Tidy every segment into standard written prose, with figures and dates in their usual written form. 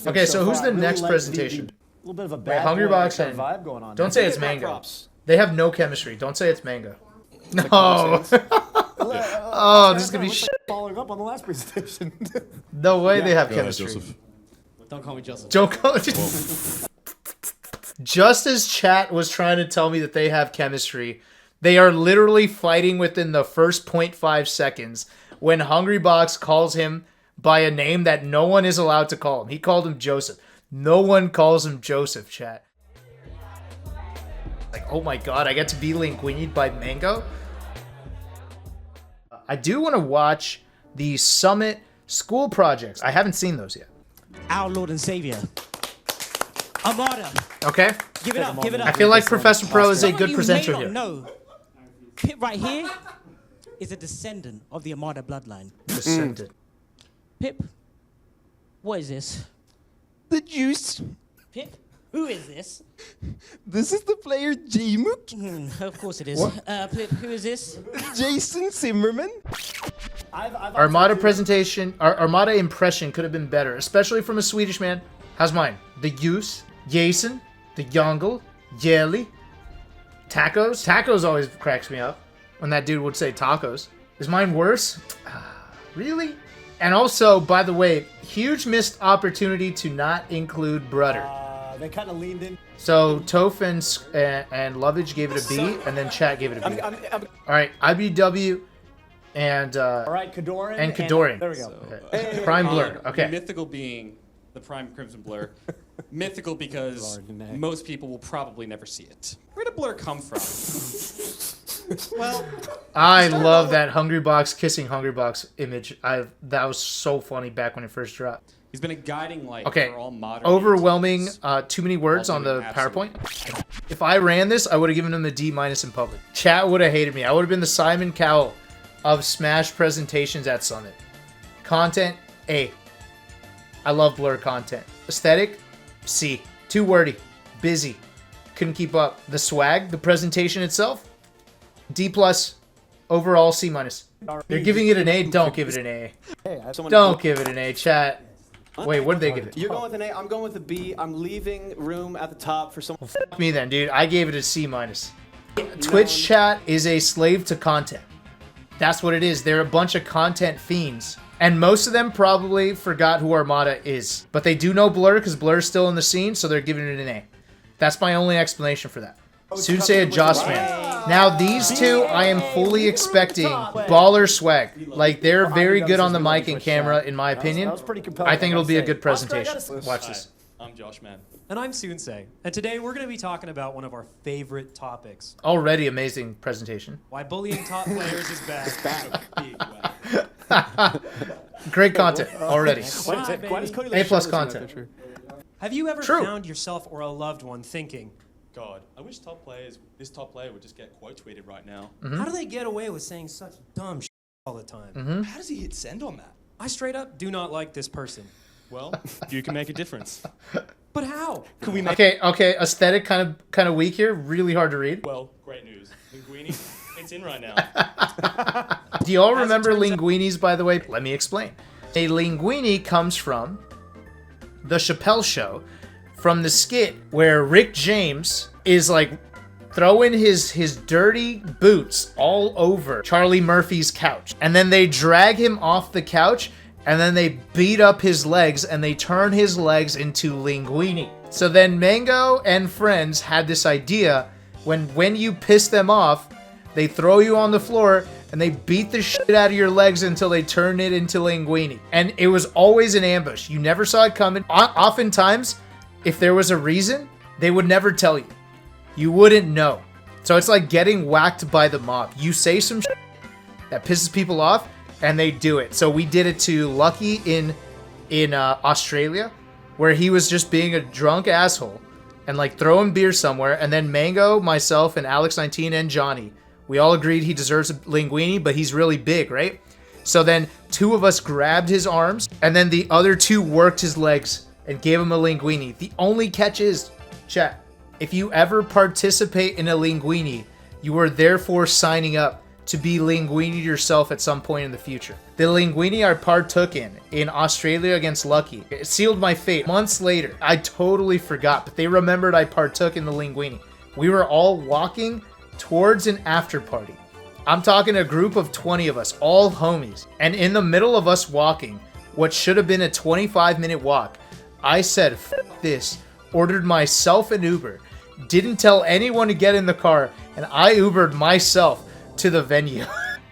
Okay, so who's the next presentation? A little bit of a Wait, bad Hungrybox and vibe going on. don't say it's Mango. They have no chemistry. Don't say it's Mango. No. Oh, this is gonna be shit. Following up on the last presentation. No way they have Go ahead, chemistry. Joseph. Don't call me Joseph. Don't call it. Just as chat was trying to tell me that they have chemistry, they are literally fighting within the first 0.5 seconds when Hungrybox calls him by a name that no one is allowed to call him. He called him Joseph. No one calls him Joseph, chat. Like, oh my god, I get to be linguini'd by Mango? I do want to watch the Summit school projects. I haven't seen those yet. Our Lord and Savior. Armada. Okay. Give it up, give it up. I feel like Professor Pro is a good presenter here. No. Pip right here is a descendant of the Armada bloodline. Descendant. Pip, what is this? The juice. Pip, who is this? This is the player J-Mook, Of course it is. Pip, who is this? Jason Zimmerman. Armada presentation, Armada impression could have been better, especially from a Swedish man. How's mine? The Juice, Jason, the Jungle, Jelly, Tacos. Tacos always cracks me up when that dude would say tacos. Is mine worse? Really? And also, by the way, huge missed opportunity to not include Brudder. They kind of leaned in. So Toph and Lovage gave it a B, and then Chat gave it a B. All right, IBW and All right, Kadoran. and Kadoran. There we go. Okay. Prime Blur. Okay. Mythical being the Prime Crimson Blur. Mythical because most people will probably never see it. Where did Blur come from? Well, I love that Hungrybox kissing Hungrybox image. That was so funny back when it first dropped. he's been a guiding light Okay, for all modern overwhelming, games. too many words on the Ultimate PowerPoint. If I ran this, I would have given him a D- in public. Chat would have hated me. I would have been the Simon Cowell of Smash presentations at Summit. Content, A. I love Blur content. Aesthetic, C. Too wordy. Busy. Couldn't keep up. The swag, the presentation itself, D+. Overall, C-. They're giving it an A. Don't give it an A. Don't give it an A, chat. Wait, what did they give it? You're going with an A. I'm going with a B. I'm leaving room at the top for someone. Fuck me then, dude. I gave it a C-. Twitch chat is a slave to content. That's what it is. They're a bunch of content fiends. And most of them probably forgot who Armada is. But they do know Blur because Blur's still in the scene, so they're giving it an A. That's my only explanation for that. Soothsayer Jossman. Now these two, I am fully expecting baller swag. Like, they're very good on the mic and camera, in my opinion. I think it'll be a good presentation. Watch this. I'm Josh Man. And I'm Soonsay. And today we're going to be talking about one of our favorite topics. Already amazing presentation. Why bullying top players is bad. Great content already. A+ content. Have you ever True. found yourself or a loved one thinking, God, I wish this top player would just get quote tweeted right now. how do they get away with saying such dumb shit all the time? How does he hit send on that? I straight up do not like this person. Well, you can make a difference. But how? Can we make? Okay. Aesthetic kind of weak here. Really hard to read. Well, great news. Linguini, it's in right now. Do y'all remember linguinis, by the way? Let me explain. A linguini comes from the Chappelle Show, from the skit where Rick James is like throwing his dirty boots all over Charlie Murphy's couch. And then they drag him off the couch, and then they beat up his legs, and they turn his legs into linguini. So then Mango and friends had this idea, when you piss them off, they throw you on the floor, and they beat the shit out of your legs until they turn it into linguini. And it was always an ambush. You never saw it coming. Oftentimes, if there was a reason, they would never tell you. You wouldn't know. So it's like getting whacked by the mob. You say some shit that pisses people off, and they do it. So we did it to Lucky in Australia, where he was just being a drunk asshole and like throwing beer somewhere. And then Mango, myself, and Alex19 and Johnny, we all agreed he deserves a linguini, but he's really big, right? So then two of us grabbed his arms, and then the other two worked his legs and gave him a linguini. The only catch is, chat, if you ever participate in a linguini, you are therefore signing up to be linguini yourself at some point in the future. The linguini I partook in Australia against Lucky, it sealed my fate. Months later, I totally forgot, but they remembered I partook in the linguini. We were all walking towards an after party. I'm talking a group of 20 of us, all homies. And in the middle of us walking, what should have been a 25-minute walk, I said, F this, ordered myself an Uber, didn't tell anyone to get in the car, and I Ubered myself to the venue.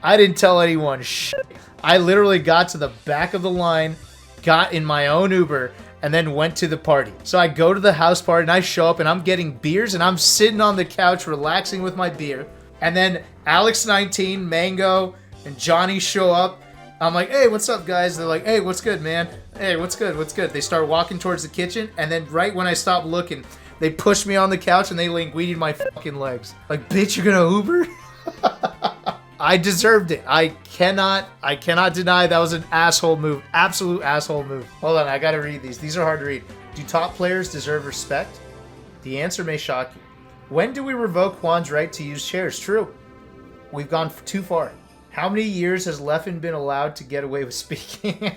I didn't tell anyone shit. I literally got to the back of the line, got in my own Uber, and then went to the party. So I go to the house party and I show up and I'm getting beers and I'm sitting on the couch relaxing with my beer. And then Alex19, Mango, and Johnny show up. I'm like, hey, what's up, guys? They're like, hey, what's good, man? Hey, what's good? What's good? They start walking towards the kitchen, and then right when I stop looking, they push me on the couch and they linguini'd my fucking legs. Like, bitch, you're gonna Uber? I deserved it. I cannot deny that was an asshole move. Absolute asshole move. Hold on, I gotta read these. These are hard to read. Do top players deserve respect? The answer may shock you. When do we revoke Juan's right to use chairs? True. We've gone too far. How many years has Leffen been allowed to get away with speaking?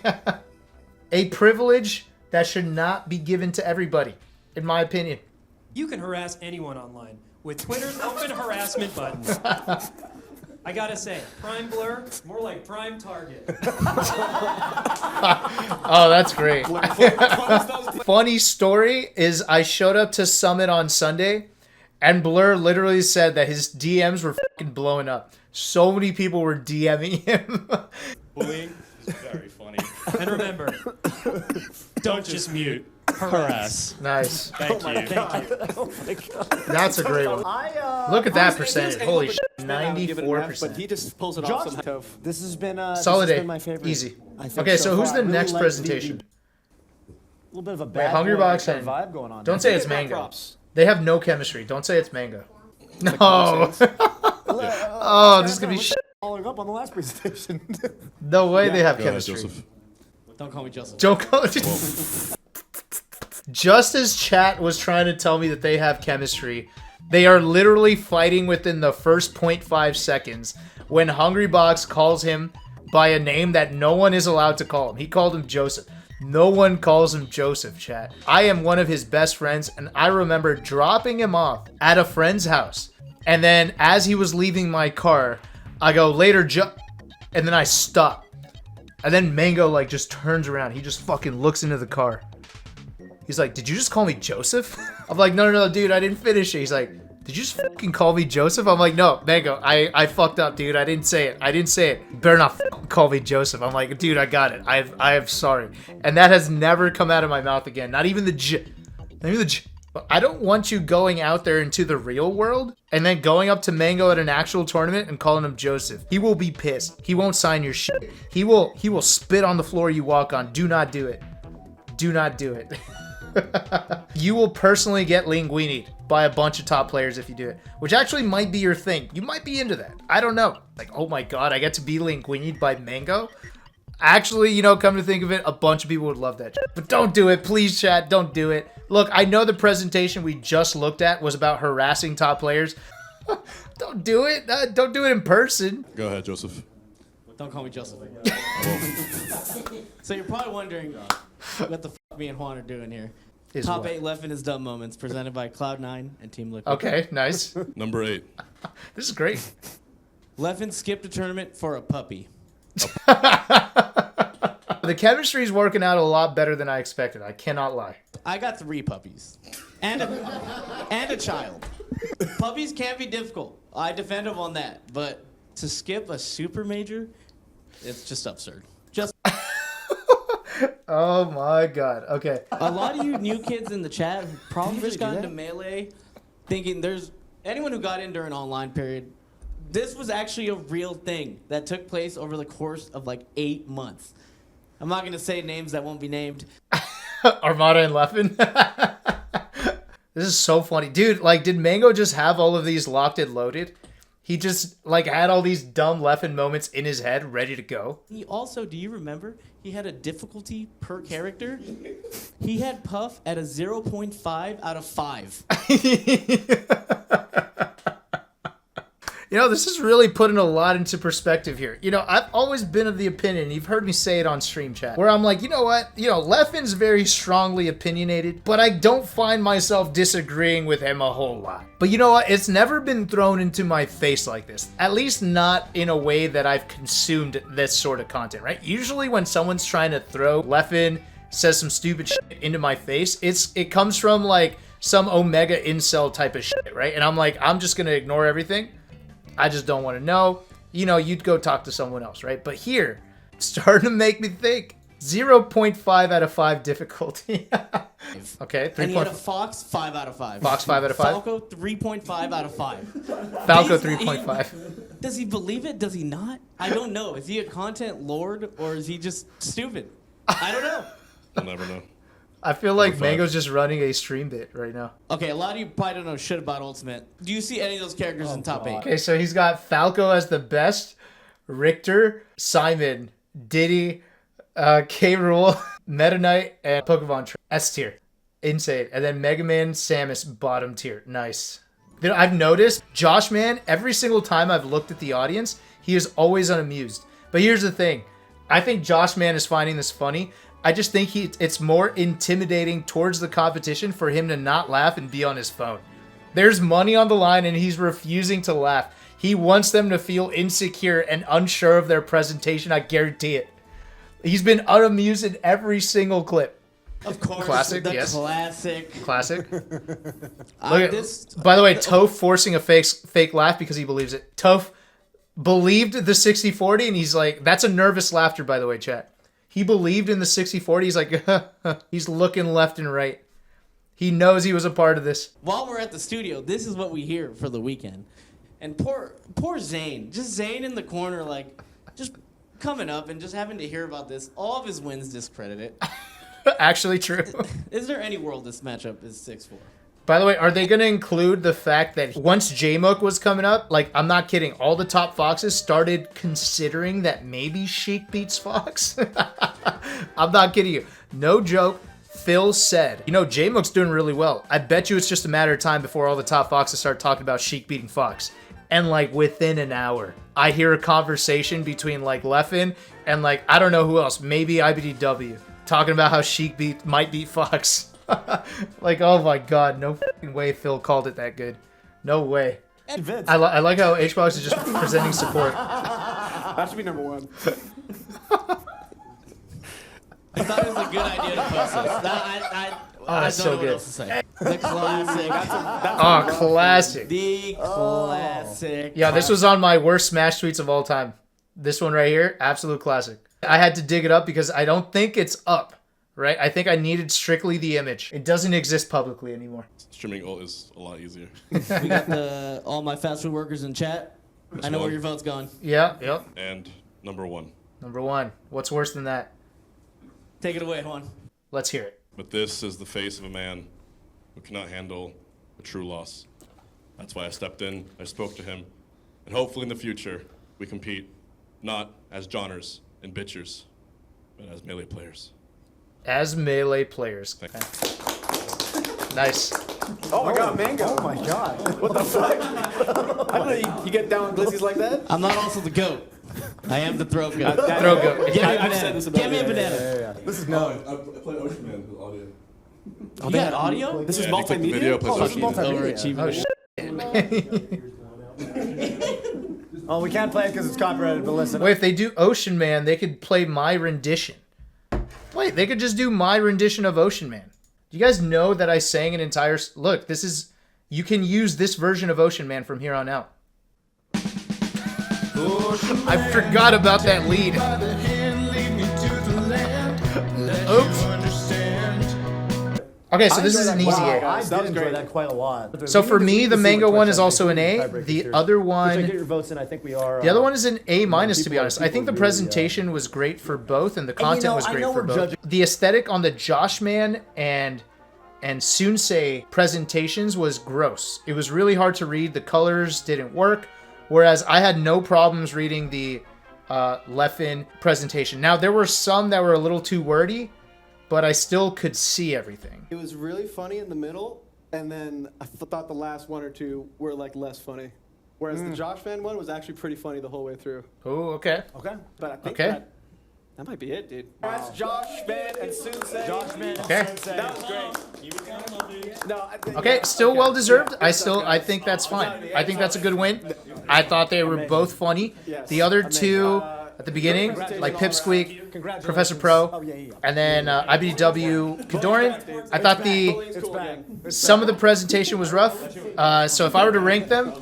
A privilege that should not be given to everybody, in my opinion. You can harass anyone online with Twitter's open harassment button. I gotta say, Prime Blur, more like Prime Target. Oh, that's great. Funny story is I showed up to Summit on Sunday, and Blur literally said that his DMs were fucking blowing up. So many people were DMing him. Bullying is very funny. And remember, don't just mute, harass. Nice. Thank you. Thank you. That's a great one. Look at that percentage. Holy shit. But 94%. he just pulls it Josh, off somehow. this has been Solid this has A. been my favorite. Easy. I think Okay, so who's far. the I really next like presentation? A little bit of a bad Hungry boy Box kind and- of vibe going on. Don't there. say it's Give my Mango. props. They have no chemistry. Don't say it's Mango. No. Oh, this is gonna be shit. Following up on the last presentation. No way they have Go ahead, chemistry. Joseph. Don't call me Joseph. Don't call it. Just as chat was trying to tell me that they have chemistry, they are literally fighting within the first 0.5 seconds when Hungrybox calls him by a name that no one is allowed to call him. He called him Joseph. No one calls him Joseph, chat. I am one of his best friends, and I remember dropping him off at a friend's house. And then as he was leaving my car, I go, later, and then I stop. And then Mango, like, just turns around. He just fucking looks into the car. He's like, did you just call me Joseph? I'm like, no, dude, I didn't finish it. He's like, did you just fucking call me Joseph? I'm like, no, Mango, I fucked up, dude. I didn't say it. You better not fucking call me Joseph. I'm like, dude, I got it. I am sorry. And that has never come out of my mouth again. Not even the J. I don't want you going out there into the real world and then going up to Mango at an actual tournament and calling him Joseph. He will be pissed. He won't sign your shit. He will spit on the floor you walk on. Do not do it. Do not do it. You will personally get linguini'd by a bunch of top players if you do it, which actually might be your thing. You might be into that. I don't know. Like, oh my god, I get to be linguini'd by Mango? Actually, you know, come to think of it, a bunch of people would love that. But don't do it. Please, chat, don't do it. Look, I know the presentation we just looked at was about harassing top players. Don't do it. Don't do it in person. Go ahead, Joseph. Don't call me Joseph. So you're probably wondering what the f*** me and Juan are doing here. Is Top what? 8 left in his dumb moments, presented by Cloud9 and Team Liquid. Okay, nice. Number 8. This is great. Leffen skipped a tournament for a puppy. The chemistry's working out a lot better than I expected. I cannot lie. I got 3 puppies. And a child. Puppies can be difficult. I defend them on that. But to skip a super major, it's just absurd. Just Oh my god. Okay. a lot of you new kids in the chat who probably just got into Melee thinking there's anyone who got in during online period. This was actually a real thing that took place over the course of like 8 months. I'm not going to say names that won't be named. Armada and Leffen. This is so funny. Dude, like, did Mango just have all of these locked and loaded? He just, like, had all these dumb Leffen moments in his head ready to go. He also, do you remember, he had a difficulty per character? He had Puff at a 0.5 out of 5. You know, this is really putting a lot into perspective here. You know, I've always been of the opinion, you've heard me say it on stream chat, where I'm like, you know what? You know, Leffen's very strongly opinionated, but I don't find myself disagreeing with him a whole lot. But you know what? It's never been thrown into my face like this. At least not in a way that I've consumed this sort of content, right? Usually when someone's trying to throw Leffen says some stupid shit into my face, it comes from like some Omega incel type of shit, right? And I'm like, I'm just gonna ignore everything. I just don't want to know. You know, you'd go talk to someone else, right? But here, starting to make me think. 0.5 out of 5 difficulty. Okay, 3. And he had a Fox 5 out of 5. Fox 5 out of 5. Falco 3.5 out of 5. Falco 3.5. Does he believe it? Does he not? I don't know. Is he a content lord or is he just stupid? I don't know. I'll never know. I feel like Mango's just running a stream bit right now. Okay, a lot of you probably don't know shit about Ultimate. Do you see any of those characters in top 8? Okay, so he's got Falco as the best, Richter, Simon, Diddy, K. Rool, Meta Knight, and Pokemon S tier. Insane. And then Mega Man, Samus, bottom tier. Nice. You know, I've noticed Josh Man, every single time I've looked at the audience, he is always unamused. But here's the thing. I think Josh Man is finding this funny. I just think it's more intimidating towards the competition for him to not laugh and be on his phone. There's money on the line and he's refusing to laugh. He wants them to feel insecure and unsure of their presentation. I guarantee it. He's been unamused in every single clip. Of course. Classic, the yes. Classic. Look at, by the way, Toph forcing a fake laugh because he believes it. Toph believed the 60-40 and he's like, that's a nervous laughter, by the way, chat. He believed in the 60-40. He's like, he's looking left and right. He knows he was a part of this. While we're at the studio, this is what we hear for the weekend. And poor Zane. Just Zane in the corner, like, just coming up and just having to hear about this. All of his wins discredited. Actually true. Is there any world this matchup is 6-4? By the way, are they going to include the fact that once J-Mook was coming up, like, I'm not kidding, all the top Foxes started considering that maybe Sheik beats Fox? I'm not kidding you. No joke. Phil said, you know, J-Mook's doing really well. I bet you it's just a matter of time before all the top Foxes start talking about Sheik beating Fox. And, like, within an hour, I hear a conversation between, like, Leffen and, like, I don't know who else, maybe IBDW, talking about how Sheik might beat Fox. Like, oh my god, no fucking way Phil called it that good. No way. Vince. I like how HBox is just presenting support. That should be number 1. I thought it was a good idea to post this. I that's don't so know what good. else to say. The classic. Oh, classic. The classic. Yeah, this was on my worst Smash tweets of all time. This one right here, absolute classic. I had to dig it up because I don't think it's up. Right? I think I needed strictly the image. It doesn't exist publicly anymore. Streaming ult is a lot easier. We got all my fast food workers in chat. I know where your vote's going. Yeah, yep. And number 1. Number 1. What's worse than that? Take it away, Juan. Let's hear it. But this is the face of a man who cannot handle a true loss. That's why I stepped in, I spoke to him, and hopefully in the future we compete not as Johners and bitchers, but as melee players. As melee players. Okay. Nice. Oh my god, Mango. Oh my god. What the fuck? I don't know you get down with glizzies like that? I'm not also the goat. I am the throat goat. Throw go. Give me a I've said this banana. about Give me a you. banana. This is No, I play Ocean Man with audio. You got audio? This is Yeah, I think the multimedia? video plays Oh, this is Ocean Man. multimedia. Oh, Oh, we can't play it because it's copyrighted, but listen. Wait, if they do Ocean Man, they could play my rendition. Wait, they could just do my rendition of Ocean Man. Do you guys know that I sang an entire... Look, this is... You can use this version of Ocean Man from here on out. I forgot about that lead. Oops. Okay, so this is an easy A. I That did was enjoy great. that quite a lot. So for me, the Mango one is also an A. Tiebreakers The here. other Get one... your votes in. I think we are. The other one is an A minus, to be people- honest. I think the people really, presentation was great for both, and the you content know, was I great know for we're both. judging- The aesthetic on the Josh Man and Sunsei presentations was gross. It was really hard to read. The colors didn't work, whereas I had no problems reading the Leffen presentation. Now, there were some that were a little too wordy, but I still could see everything. It was really funny in the middle, and then I thought the last one or two were like less funny. Whereas the Josh Van one was actually pretty funny the whole way through. Oh, okay. Okay. But I think Okay. that might be it, dude. That's Josh Van and Sensei. Josh Van and Okay. Sensei. That was great. No, Okay, still well deserved. I think that's fine. I think that's a good win. I thought they were both funny. The other two at the beginning, like Pipsqueak, Professor Pro, and then IBDW Kadoran. I thought some of the presentation was rough. So if I were to rank them,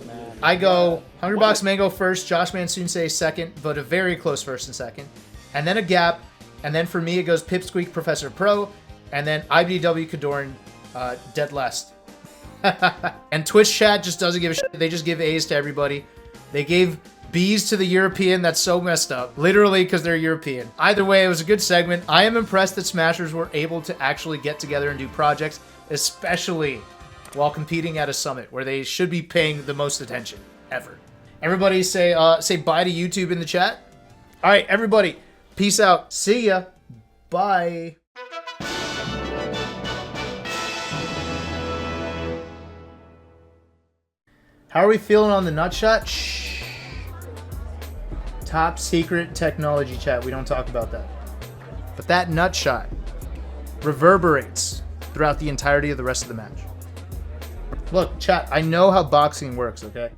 I go Hungrybox Mango first, Josh Mansunsei second, but a very close first and second, and then a gap, and then for me it goes Pipsqueak, Professor Pro, and then IBDW Kadoran dead last. And Twitch chat just doesn't give a shit. They just give A's to everybody. They gave B's to the European. That's so messed up. Literally because they're European. Either way, it was a good segment. I am impressed that Smashers were able to actually get together and do projects, especially while competing at a summit where they should be paying the most attention ever. Everybody say bye to YouTube in the chat. All right, everybody. Peace out. See ya. Bye. How are we feeling on the nut shot? Shh. Top secret technology chat. We don't talk about that. But that nut shot reverberates throughout the entirety of the rest of the match. Look, chat, I know how boxing works, okay?